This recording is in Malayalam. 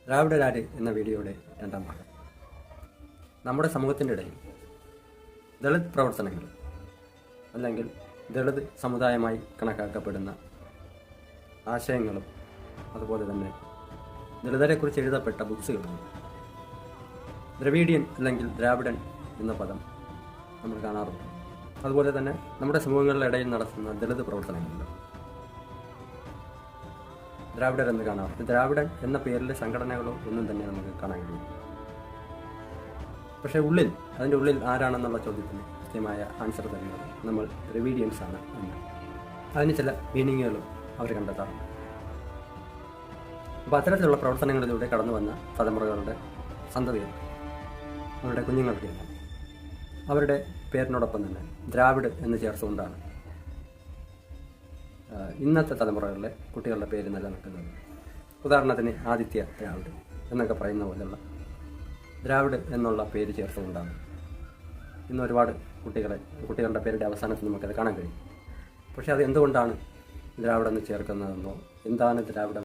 ദ്രാവിഡരാര് എന്ന വീഡിയോയുടെ രണ്ടാം ഭാഗം. നമ്മുടെ സമൂഹത്തിൻ്റെ ഇടയിൽ ദളിത് പ്രവർത്തനങ്ങൾ അല്ലെങ്കിൽ ദളിത് സമുദായമായി കണക്കാക്കപ്പെടുന്ന ആശയങ്ങളും അതുപോലെ തന്നെ ദളിതരെക്കുറിച്ച് എഴുതപ്പെട്ട ബുക്സുകളും ദ്രവീഡിയൻ അല്ലെങ്കിൽ ദ്രാവിഡൻ എന്ന പദം നമ്മൾ കാണാറുണ്ട്. അതുപോലെ തന്നെ നമ്മുടെ സമൂഹങ്ങളുടെ ഇടയിൽ നടത്തുന്ന ദളിത് പ്രവർത്തനങ്ങളുണ്ട്. ദ്രാവിഡർ എന്ന് കാണാറുണ്ട്. ദ്രാവിഡൻ എന്ന പേരിലെ സംഘടനകളോ ഒന്നും തന്നെ നമുക്ക് കാണാൻ കഴിയും. പക്ഷേ അതിൻ്റെ ഉള്ളിൽ ആരാണെന്നുള്ള ചോദ്യത്തിന് കൃത്യമായ ആൻസർ തരുന്നത് നമ്മൾ ദ്രവീഡിയൻസ് ആണ് എന്ന്. അതിന് ചില മീനിങ്ങുകളും അവർ കണ്ടെത്താറുണ്ട്. അപ്പോൾ അത്തരത്തിലുള്ള പ്രവർത്തനങ്ങളിലൂടെ കടന്നു വന്ന തലമുറകളുടെ സന്തതികൾ, അവരുടെ കുഞ്ഞുങ്ങൾക്ക് അവരുടെ പേരിനോടൊപ്പം തന്നെ ദ്രാവിഡ് എന്ന് ചേർത്തുകൊണ്ടാണ് ഇന്നത്തെ തലമുറകളിലെ കുട്ടികളുടെ പേര് നിലനിൽക്കുന്നത്. ഉദാഹരണത്തിന് ആദിത്യ ദ്രാവിഡ് എന്നൊക്കെ പറയുന്ന പോലെയുള്ള ദ്രാവിഡ് എന്നുള്ള പേര് ചേർത്തുകൊണ്ടാണ് ഇന്ന് ഒരുപാട് കുട്ടികളുടെ പേരുടെ അവസാനത്തിൽ നമുക്കത് കാണാൻ കഴിയും. പക്ഷേ അത് എന്തുകൊണ്ടാണ് ദ്രാവിഡ് എന്ന് ചേർക്കുന്നതെന്നോ എന്താണ് ദ്രാവിഡം